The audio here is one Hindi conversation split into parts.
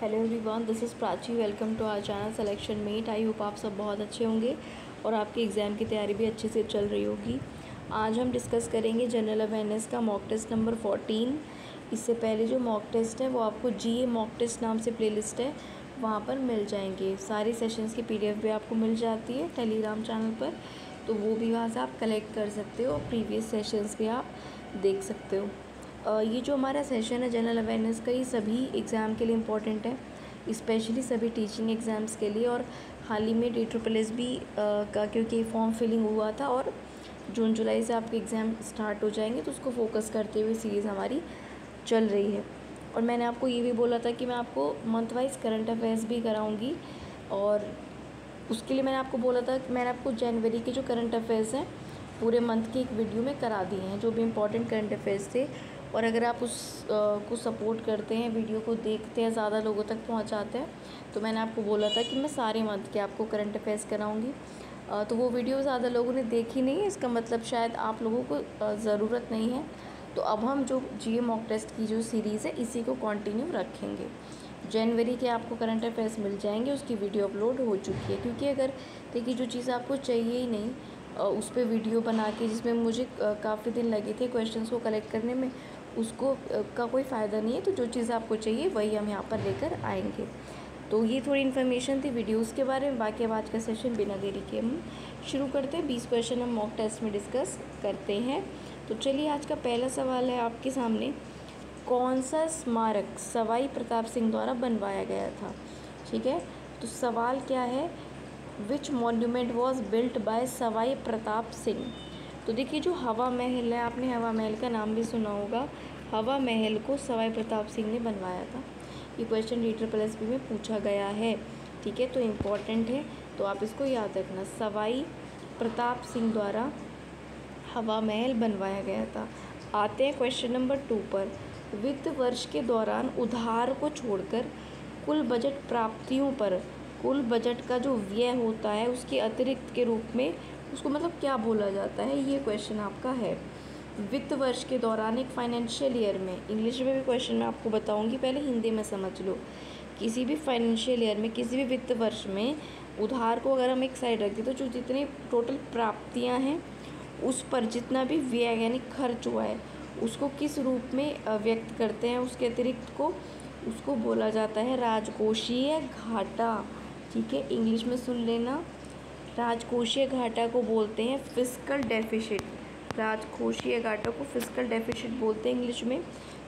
Hello everyone, this is Prachi. Welcome to our channel Selection Mate. I hope आप सब बहुत अच्छे होंगे और आपके एग्ज़ाम की तैयारी भी अच्छे से चल रही होगी। आज हम डिस्कस करेंगे जनरल अवेयरनेस का मॉक टेस्ट नंबर 14। इससे पहले जो मॉक टेस्ट है वो आपको जीए मॉक टेस्ट नाम से प्लेलिस्ट है, वहाँ पर मिल जाएंगे। सारे सेशंस की पीडीएफ भी आपको मिल जाती है टेलीग्राम चैनल पर, तो वो भी वहाँ से आप कलेक्ट कर सकते हो और प्रीवियस सेशंस भी आप देख सकते हो। ये जो हमारा सेशन है जनरल अवेयरनेस का, ये सभी एग्ज़ाम के लिए इम्पॉर्टेंट है, स्पेशली सभी टीचिंग एग्ज़ाम्स के लिए। और हाल ही में DSSS का क्योंकि फॉर्म फिलिंग हुआ था और जून जुलाई से आपके एग्ज़ाम स्टार्ट हो जाएंगे, तो उसको फोकस करते हुए सीरीज़ हमारी चल रही है। और मैंने आपको ये भी बोला था कि मैं आपको मंथ वाइज करंट अफेयर्स भी कराऊँगी, और उसके लिए मैंने आपको बोला था कि मैंने आपको जनवरी के जो करंट अफेयर्स हैं पूरे मंथ की एक वीडियो में करा दिए हैं, जो भी इम्पोर्टेंट करंट अफेयर्स थे। और अगर आप उस को सपोर्ट करते हैं, वीडियो को देखते हैं, ज़्यादा लोगों तक पहुंचाते हैं, तो मैंने आपको बोला था कि मैं सारे मंथ के आपको करंट अफेयर्स कराऊंगी। तो वो वीडियो ज़्यादा लोगों ने देखी नहीं है, इसका मतलब शायद आप लोगों को ज़रूरत नहीं है। तो अब हम जो जीए मॉक टेस्ट की जो सीरीज़ है इसी को कंटिन्यू रखेंगे। जनवरी के आपको करंट अफेयर्स मिल जाएंगे, उसकी वीडियो अपलोड हो चुकी है। क्योंकि अगर देखिए जो चीज़ आपको चाहिए ही नहीं उस पर वीडियो बना के, जिसमें मुझे काफ़ी दिन लगे थे क्वेश्चंस को कलेक्ट करने में, उसको का कोई फ़ायदा नहीं है। तो जो चीज़ आपको चाहिए वही हम यहाँ पर लेकर आएंगे। तो ये थोड़ी इन्फॉर्मेशन थी वीडियोस के बारे में। बाकी अब आज का सेशन बिना देरी के हम शुरू करते हैं। 20 क्वेश्चन हम मॉक टेस्ट में डिस्कस करते हैं। तो चलिए, आज का पहला सवाल है आपके सामने, कौन सा स्मारक सवाई प्रताप सिंह द्वारा बनवाया गया था। ठीक है, तो सवाल क्या है, which monument was built by Sawai Pratap Singh. तो देखिए, जो हवा महल है, आपने हवा महल का नाम भी सुना होगा। हवा महल को सवाई प्रताप सिंह ने बनवाया था। ये क्वेश्चन DSSS में पूछा गया है। ठीक है, तो इम्पॉर्टेंट है, तो आप इसको याद रखना। सवाई प्रताप सिंह द्वारा हवा महल बनवाया गया था। आते हैं क्वेश्चन नंबर 2 पर। वित्त वर्ष के दौरान उधार को छोड़कर कुल बजट प्राप्तियों पर कुल बजट का जो व्यय होता है उसके अतिरिक्त के रूप में उसको मतलब क्या बोला जाता है, ये क्वेश्चन आपका है। वित्त वर्ष के दौरान एक फाइनेंशियल ईयर में, इंग्लिश में भी क्वेश्चन मैं आपको बताऊंगी, पहले हिंदी में समझ लो। किसी भी फाइनेंशियल ईयर में, किसी भी वित्त वर्ष में उधार को अगर हम एक साइड रख दें, तो जो जितनी टोटल प्राप्तियां हैं उस पर जितना भी व्यय यानी खर्च हुआ है उसको किस रूप में व्यक्त करते हैं, उसके अतिरिक्त को, उसको बोला जाता है राजकोषीय घाटा। ठीक है, इंग्लिश में सुन लेना, राजकोषीय घाटा को बोलते हैं फिस्कल डेफिसिट। राजकोषीय घाटा को फिस्कल डेफिसिट बोलते हैं इंग्लिश में।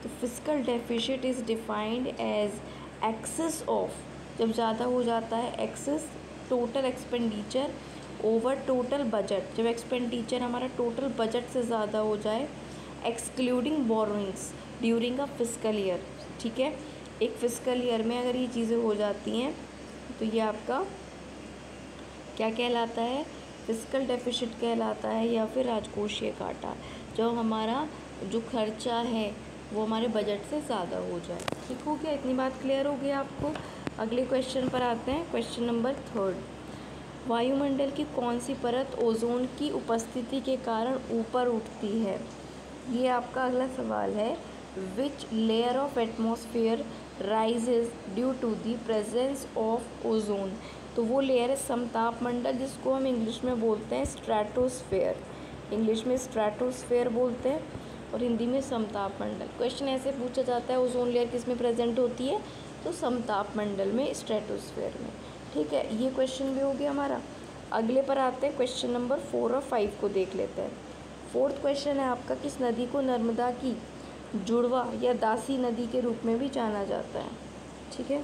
तो fiscal deficit is defined as excess of, जब ज़्यादा हो जाता है, excess total expenditure over total budget, जब एक्सपेंडिचर हमारा टोटल बजट से ज़्यादा हो जाए, excluding borrowings during a fiscal year. ठीक है, एक फिस्कल ईयर में अगर ये चीज़ें हो जाती हैं तो ये आपका क्या कहलाता है, फिस्कल डेफिसिट कहलाता है, या फिर राजकोषीय घाटा, जब हमारा जो खर्चा है वो हमारे बजट से ज़्यादा हो जाए। ठीक हो गया, इतनी बात क्लियर हो गई आपको। अगले क्वेश्चन पर आते हैं, क्वेश्चन नंबर 3। वायुमंडल की कौन सी परत ओजोन की उपस्थिति के कारण ऊपर उठती है, ये आपका अगला सवाल है। Which layer of atmosphere rises due to the presence of ozone. तो वो लेयर है समताप मंडल, जिसको हम इंग्लिश में बोलते हैं स्ट्रेटोस्फेयर। इंग्लिश में स्ट्रेटोस्फेयर बोलते हैं और हिंदी में समताप मंडल। क्वेश्चन ऐसे पूछा जाता है, ओजोन लेयर किस में प्रेजेंट होती है, तो समताप मंडल में, स्ट्रेटोस्फेयर में। ठीक है, ये क्वेश्चन भी हो गया हमारा। अगले पर आते हैं, क्वेश्चन नंबर 4 और 5 को देख लेते हैं। 4th क्वेश्चन है आपका, किस नदी को नर्मदा की जुड़वा या दासी नदी के रूप में भी जाना जाता है। ठीक है,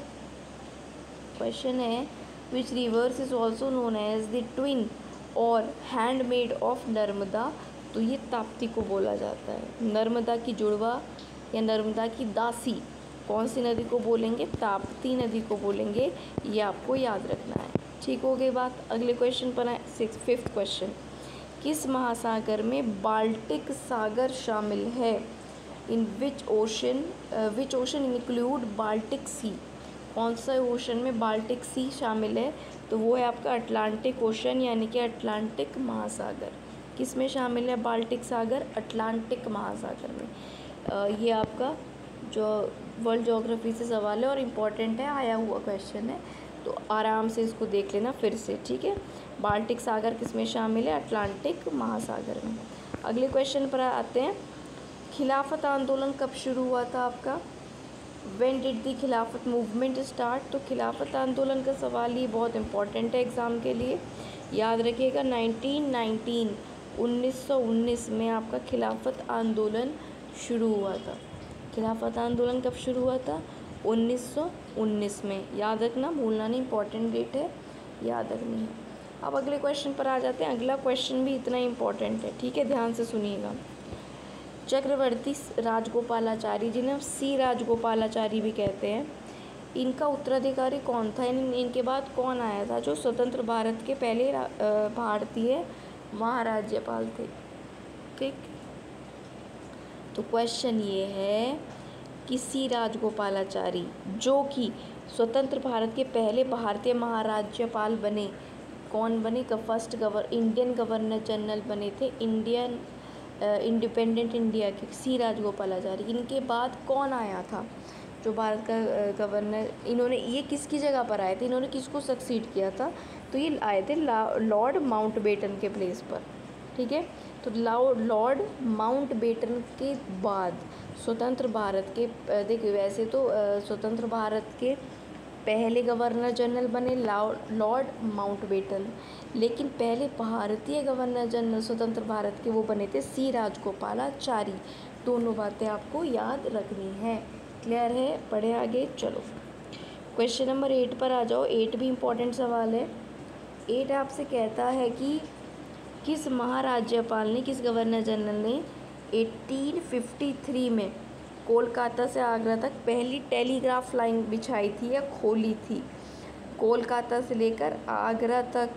क्वेश्चन है, which rivers is also known as the twin or handmaid of Narmada. तो ये ताप्ती को बोला जाता है। नर्मदा की जुड़वा या नर्मदा की दासी कौन सी नदी को बोलेंगे, ताप्ती नदी को बोलेंगे, ये आपको याद रखना है। ठीक हो गई बात। अगले क्वेश्चन पर है, 5th क्वेश्चन, किस महासागर में बाल्टिक सागर शामिल है। In which ocean include Baltic सी। कौन सा ओशन में बाल्टिक सी शामिल है, तो वो है आपका अटलांटिक ओशन, यानी कि अटलांटिक महासागर। किस में शामिल है बाल्टिक सागर, अटलांटिक महासागर में। ये आपका जो वर्ल्ड ज्योग्राफी से सवाल है और इम्पॉर्टेंट है, आया हुआ क्वेश्चन है, तो आराम से इसको देख लेना फिर से, ठीक है। बाल्टिक सागर किस में शामिल है? अटलांटिक महासागर में। अगले क्वेश्चन पर आते हैं। खिलाफत आंदोलन कब शुरू हुआ था आपका? व्हेन डिड द खिलाफत मूवमेंट स्टार्ट? तो खिलाफत आंदोलन का सवाल ये बहुत इंपॉर्टेंट है एग्ज़ाम के लिए, याद रखिएगा। 1919 में आपका खिलाफत आंदोलन शुरू हुआ था। खिलाफत आंदोलन कब शुरू हुआ था? 1919 में, याद रखना, भूलना नहीं, इंपॉर्टेंट डेट है, याद रखनी है। अब अगले क्वेश्चन पर आ जाते हैं। अगला क्वेश्चन भी इतना इम्पॉर्टेंट है, ठीक है, ध्यान से सुनिएगा। चक्रवर्ती राजगोपालाचारी, जिन्हें सी राजगोपालाचारी भी कहते हैं, इनका उत्तराधिकारी कौन था? इनके बाद कौन आया था जो स्वतंत्र भारत के पहले भारतीय महाराज्यपाल थे? ठीक, तो क्वेश्चन ये है कि सी राजगोपालाचारी जो कि स्वतंत्र भारत के पहले भारतीय महाराज्यपाल बने, कौन बने? फर्स्ट इंडियन गवर्नर जनरल बने थे, इंडिपेंडेंट इंडिया के, सी राजगोपालाचारी। इनके बाद कौन आया था जो भारत का गवर्नर? इन्होंने, ये किसकी जगह पर आए थे? इन्होंने किसको सक्सीड किया था? तो ये आए थे लॉर्ड माउंटबेटन के प्लेस पर, ठीक है। तो लॉर्ड माउंटबेटन के बाद स्वतंत्र भारत के, देखिए वैसे तो स्वतंत्र भारत के पहले गवर्नर जनरल बने लॉर्ड माउंटबेटन, लेकिन पहले भारतीय गवर्नर जनरल स्वतंत्र भारत के वो बने थे सी राजगोपालाचारी। दोनों बातें आपको याद रखनी है। क्लियर है? पढ़े आगे, चलो क्वेश्चन नंबर 8 पर आ जाओ। 8 भी इम्पोर्टेंट सवाल है। 8 आपसे कहता है कि किस महाराज्यपाल ने, किस गवर्नर जनरल ने 1853 में कोलकाता से आगरा तक पहली टेलीग्राफ लाइन बिछाई थी या खोली थी? कोलकाता से लेकर आगरा तक,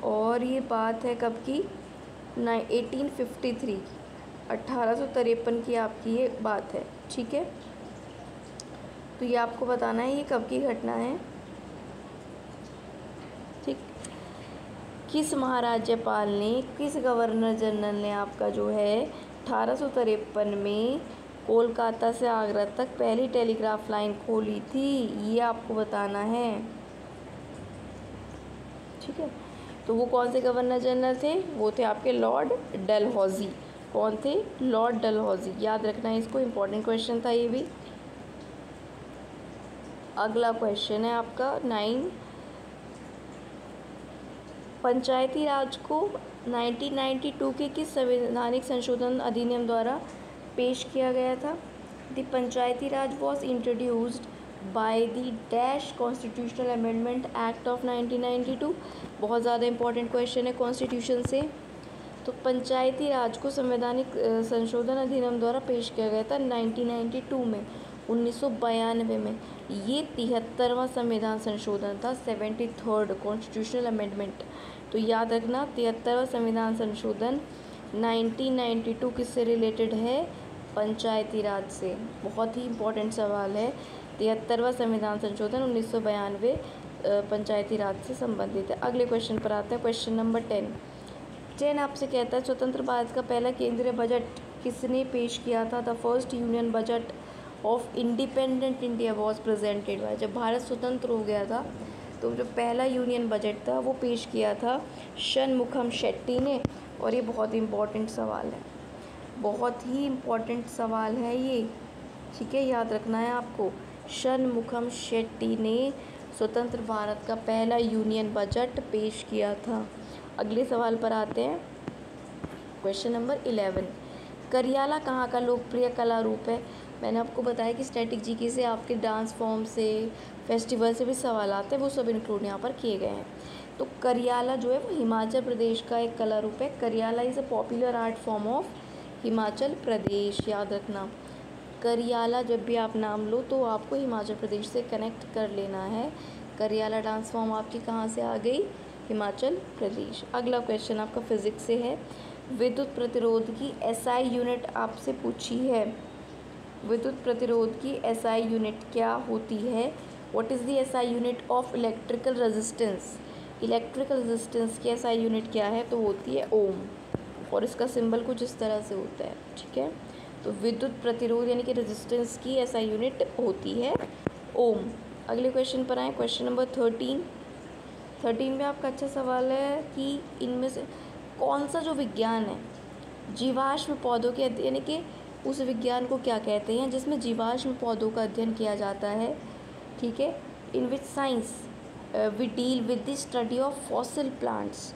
और ये बात है कब की? 1853, 1853 की आपकी ये बात है, ठीक है। तो ये आपको बताना है ये कब की घटना है, ठीक। किस महाराज्यपाल ने, किस गवर्नर जनरल ने आपका जो है 1853 में कोलकाता से आगरा तक पहली टेलीग्राफ लाइन खोली थी, ये आपको बताना है, ठीक है। तो वो कौन से गवर्नर जनरल थे? वो थे आपके लॉर्ड डलहौजी। कौन थे? लॉर्ड डलहौजी, याद रखना है इसको, इम्पोर्टेंट क्वेश्चन था ये भी। अगला क्वेश्चन है आपका 9, पंचायती राज को 1992 के किस संवैधानिक संशोधन अधिनियम द्वारा पेश किया गया था? The Panchayati Raj was introduced by the dash constitutional amendment act of 1992। बहुत ज़्यादा इंपॉर्टेंट क्वेश्चन है कॉन्स्टिट्यूशन से। तो पंचायती राज को संवैधानिक संशोधन अधिनियम द्वारा पेश किया गया था 1992 में, 1992 में। ये 73वां संविधान संशोधन था, 73rd कॉन्स्टिट्यूशनल अमेंडमेंट। तो याद रखना 73वां संविधान संशोधन 1992 किससे रिलेटेड है? पंचायती राज से। बहुत ही इम्पोर्टेंट सवाल है। 73वां संविधान संशोधन 1992 पंचायती राज से संबंधित है। अगले क्वेश्चन पर आते हैं, क्वेश्चन नंबर 10 आपसे कहता है स्वतंत्र भारत का पहला केंद्रीय बजट किसने पेश किया था? The first union budget of independent India was presented by. जब भारत स्वतंत्र हो गया था तो जो पहला यूनियन बजट था वो पेश किया था षणमुखम शेट्टी ने। और ये बहुत इम्पोर्टेंट सवाल है, बहुत ही इम्पोर्टेंट सवाल है ये, ठीक है, याद रखना है आपको। षणमुखम शेट्टी ने स्वतंत्र भारत का पहला यूनियन बजट पेश किया था। अगले सवाल पर आते हैं, क्वेश्चन नंबर 11। करियाला कहाँ का लोकप्रिय कला रूप है? मैंने आपको बताया कि स्टैटिक जीके से आपके डांस फॉर्म से, फेस्टिवल से भी सवाल आते हैं, वो सब इंक्लूड यहाँ पर किए गए हैं। तो करियाला जो है वो हिमाचल प्रदेश का एक कला रूप है। Kariyala is a popular art form of Himachal Pradesh, याद रखना। करियाला जब भी आप नाम लो तो आपको हिमाचल प्रदेश से कनेक्ट कर लेना है। करियाला डांस फॉर्म आपकी कहाँ से आ गई? हिमाचल प्रदेश। अगला क्वेश्चन आपका फिजिक्स से है। विद्युत प्रतिरोध की एसआई यूनिट आपसे पूछी है। विद्युत प्रतिरोध की एसआई यूनिट क्या होती है? What is the SI unit of electrical resistance? Electrical resistance की एसआई यूनिट क्या है? तो होती है ओम, और इसका सिंबल कुछ इस तरह से होता है, ठीक है। तो विद्युत प्रतिरोध यानी कि रेजिस्टेंस की ऐसा यूनिट होती है ओम। अगले क्वेश्चन पर आए, क्वेश्चन नंबर 13 में आपका अच्छा सवाल है कि इनमें से कौन सा जो विज्ञान है जीवाश्म पौधों के अध्ययन, यानी कि उस विज्ञान को क्या कहते हैं जिसमें जीवाश्म पौधों का अध्ययन किया जाता है, ठीक है। In which science we deal with the study of fossil plants,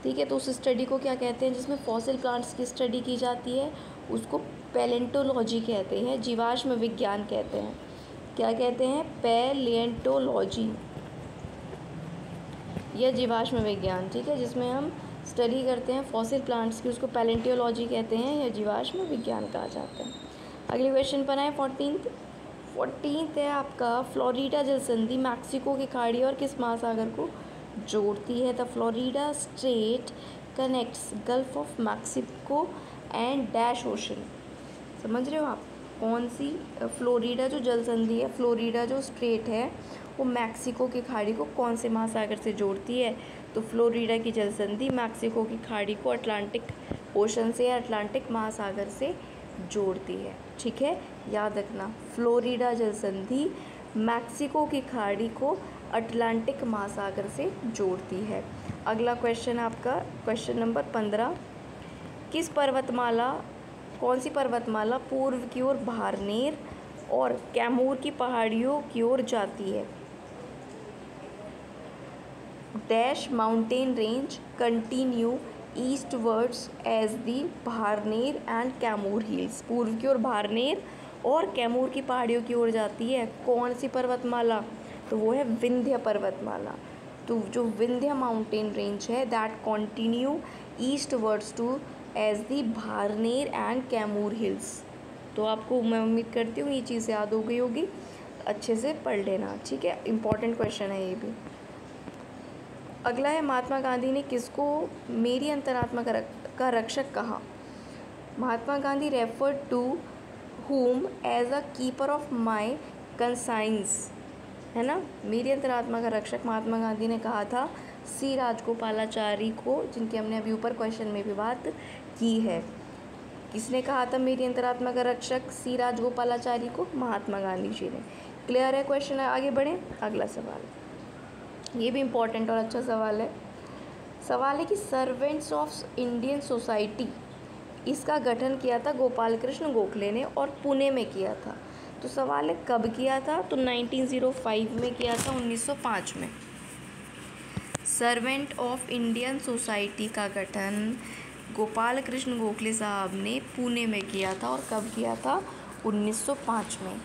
ठीक है। तो उस स्टडी को क्या कहते हैं जिसमें फॉसिल प्लांट्स की स्टडी की जाती है, उसको पैलेंटोलॉजी कहते हैं, जीवाश्म विज्ञान कहते हैं। क्या कहते हैं? पैलेंटोलॉजी या जीवाश्म विज्ञान, ठीक है। जिसमें हम स्टडी करते हैं फॉसिल प्लांट्स की, उसको पैलेंटोलॉजी कहते हैं या जीवाश्म विज्ञान कहा जाता है। अगले क्वेश्चन पर आए 14th है आपका, फ्लोरिडा जल संधि मैक्सिको की खाड़ी और किस महासागर को जोड़ती है? The Florida straight connects gulf of Mexico and dash ocean. समझ रहे हो आप? कौन सी? फ्लोरिडा जो जल संधि है, फ्लोरिडा जो स्ट्रेट है वो मैक्सिको की खाड़ी को कौन से महासागर से जोड़ती है? तो फ्लोरिडा की जल संधि मैक्सिको की खाड़ी को अटलांटिक ओशन से या अटलांटिक महासागर से जोड़ती है, ठीक है। याद रखना, फ्लोरिडा जल संधि मैक्सिको की खाड़ी को अटलांटिक महासागर से जोड़ती है। अगला क्वेश्चन आपका क्वेश्चन नंबर 15, कौन सी पर्वतमाला पूर्व की ओर भारनेर और कैमूर की पहाड़ियों की ओर जाती है? Dash mountain range continue eastwards as the Bharner and Kaimur hills. पूर्व की ओर भारनेर और कैमूर की पहाड़ियों की ओर जाती है कौन सी पर्वतमाला? तो वो है विंध्य पर्वतमाला। तो जो विंध्य माउंटेन रेंज है that continue eastwards to as the Bharner and Kaimur hills. तो आपको मैं उम्मीद करती हूँ ये चीज़ याद हो गई होगी, अच्छे से पढ़ लेना, ठीक है। इम्पॉर्टेंट क्वेश्चन है ये भी। अगला है, महात्मा गांधी ने किसको मेरी अंतरात्मा का रक्षक कहा? Mahatma Gandhi referred to whom as a keeper of my conscience, है ना। मेरी अंतरात्मा का रक्षक महात्मा गांधी ने कहा था सी राजगोपालाचारी को, जिनकी हमने अभी ऊपर क्वेश्चन में भी बात की है। किसने कहा था मेरी अंतरात्मा का रक्षक सी राजगोपालाचारी को? महात्मा गांधी जी ने। क्लियर है क्वेश्चन? आगे बढ़ें, अगला सवाल, ये भी इम्पोर्टेंट और अच्छा सवाल है। सवाल है कि सर्वेंट्स ऑफ इंडियन सोसाइटी, इसका गठन किया था गोपाल कृष्ण गोखले ने और पुणे में किया था। तो सवाल है कब किया था? तो 1905 में किया था, 1905 में। सर्वेंट ऑफ इंडियन सोसाइटी का गठन गोपाल कृष्ण गोखले साहब ने पुणे में किया था, और कब किया था? 1905 में।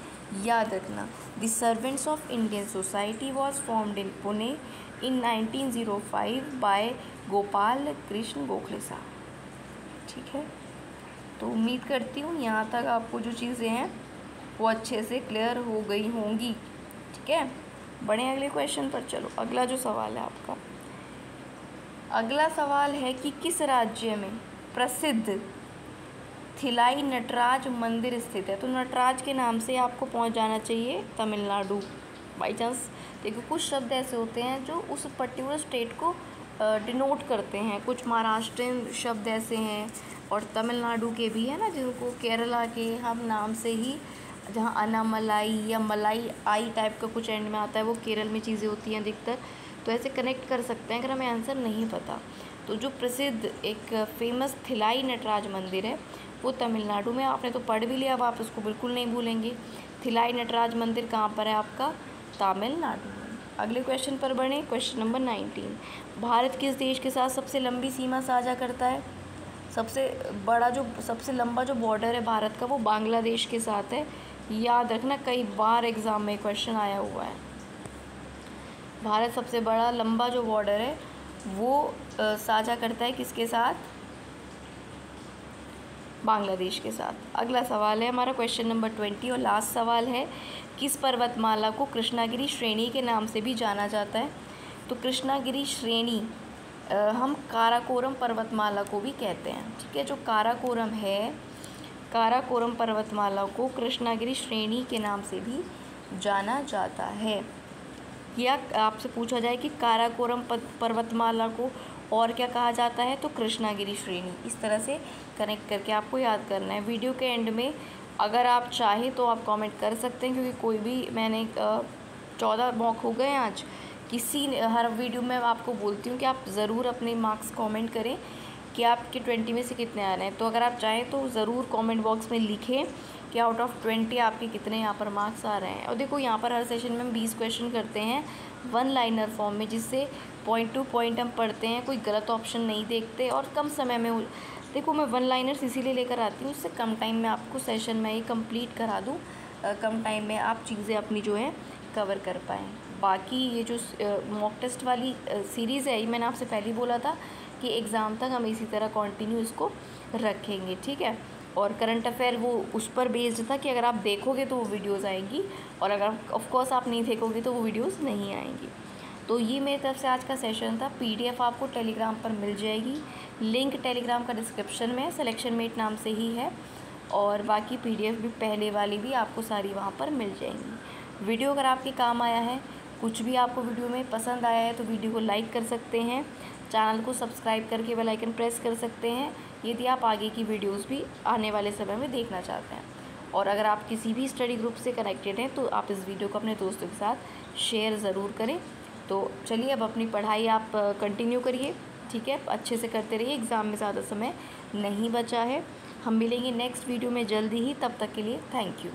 याद रखना, the servants of Indian society was formed in Pune in 1905 by Gopal Krishna Gokhale साहब, ठीक है। तो उम्मीद करती हूँ यहाँ तक आपको जो चीज़ें हैं वो अच्छे से क्लियर हो गई होंगी, ठीक है। बढ़े अगले क्वेश्चन पर। चलो, अगला जो सवाल है आपका, अगला सवाल है कि किस राज्य में प्रसिद्ध थिलाई नटराज मंदिर स्थित है? तो नटराज के नाम से आपको पहुंच जाना चाहिए तमिलनाडु। बाई चांस देखो, कुछ शब्द ऐसे होते हैं जो उस पर्टिकुलर स्टेट को डिनोट करते हैं, कुछ महाराष्ट्रियन शब्द ऐसे हैं और तमिलनाडु के भी है ना, जिनको केरला के हम नाम से ही, जहाँ अनामलाई या मलाई आई टाइप का कुछ एंड में आता है, वो केरल में चीज़ें होती हैं अधिकतर। तो ऐसे कनेक्ट कर सकते हैं अगर हमें आंसर नहीं पता। तो जो प्रसिद्ध एक फेमस थिलाई नटराज मंदिर है वो तमिलनाडु में, आपने तो पढ़ भी लिया, अब आप उसको बिल्कुल नहीं भूलेंगे। थिलाई नटराज मंदिर कहाँ पर है आपका? तमिलनाडु में। अगले क्वेश्चन पर बढ़ें, क्वेश्चन नंबर 19, भारत किस देश के साथ सबसे लंबी सीमा साझा करता है? सबसे लंबा जो बॉर्डर है भारत का वो बांग्लादेश के साथ है। याद रखना, कई बार एग्ज़ाम में क्वेश्चन आया हुआ है। भारत सबसे बड़ा लंबा जो बॉर्डर है वो साझा करता है किसके साथ? बांग्लादेश के साथ। अगला सवाल है हमारा क्वेश्चन नंबर 20 और लास्ट सवाल है, किस पर्वतमाला को कृष्णागिरी श्रेणी के नाम से भी जाना जाता है? तो कृष्णागिरी श्रेणी हम काराकोरम पर्वतमाला को भी कहते हैं, ठीक है। जो काराकोरम है, काराकोरम पर्वतमाला को कृष्णागिरी श्रेणी के नाम से भी जाना जाता है। या आपसे पूछा जाए कि काराकोरम पर्वतमाला को और क्या कहा जाता है, तो कृष्णागिरी श्रेणी। इस तरह से कनेक्ट करके आपको याद करना है। वीडियो के एंड में अगर आप चाहें तो आप कमेंट कर सकते हैं, क्योंकि कोई भी मैंने 14 मॉक हो गए आज, किसी हर वीडियो में आपको बोलती हूँ कि आप ज़रूर अपने मार्क्स कमेंट करें कि आपके 20 में से कितने आ रहे हैं। तो अगर आप चाहें तो ज़रूर कमेंट बॉक्स में लिखें कि आउट ऑफ 20 आपके कितने यहाँ पर मार्क्स आ रहे हैं। और देखो यहाँ पर हर सेशन में हम 20 क्वेश्चन करते हैं वन लाइनर फॉर्म में, जिससे पॉइंट टू पॉइंट हम पढ़ते हैं, कोई गलत ऑप्शन नहीं देखते और कम समय में देखो मैं वन लाइनर्स इसीलिए लेकर आती हूँ, इससे कम टाइम में आपको सेशन में ये कंप्लीट करा दूँ, कम टाइम में आप चीज़ें अपनी जो है कवर कर पाएँ। बाकी ये जो मॉक टेस्ट वाली सीरीज़ है, ये मैंने आपसे पहले ही बोला था कि एग्ज़ाम तक हम इसी तरह कंटिन्यू इसको रखेंगे, ठीक है। और करंट अफेयर वो उस पर बेस्ड था कि अगर आप देखोगे तो वो वीडियोज़ आएंगी, और अगर ऑफ कोर्स आप नहीं देखोगे तो वो वीडियोज़ नहीं आएंगी। तो ये मेरी तरफ से आज का सेशन था। PDF आपको टेलीग्राम पर मिल जाएगी, लिंक टेलीग्राम का डिस्क्रिप्शन में है, सिलेक्शन मेट नाम से ही है, और बाकी PDF भी पहले वाली भी आपको सारी वहाँ पर मिल जाएंगी। वीडियो अगर आपके काम आया है, कुछ भी आपको वीडियो में पसंद आया है, तो वीडियो को लाइक कर सकते हैं, चैनल को सब्सक्राइब करके बेल आइकन प्रेस कर सकते हैं, यदि आप आगे की वीडियोस भी आने वाले समय में देखना चाहते हैं। और अगर आप किसी भी स्टडी ग्रुप से कनेक्टेड हैं तो आप इस वीडियो को अपने दोस्तों के साथ शेयर ज़रूर करें। तो चलिए अब अपनी पढ़ाई आप कंटिन्यू करिए, ठीक है, अच्छे से करते रहिए, एग्ज़ाम में ज़्यादा समय नहीं बचा है। हम मिलेंगे नेक्स्ट वीडियो में जल्दी ही, तब तक के लिए थैंक यू।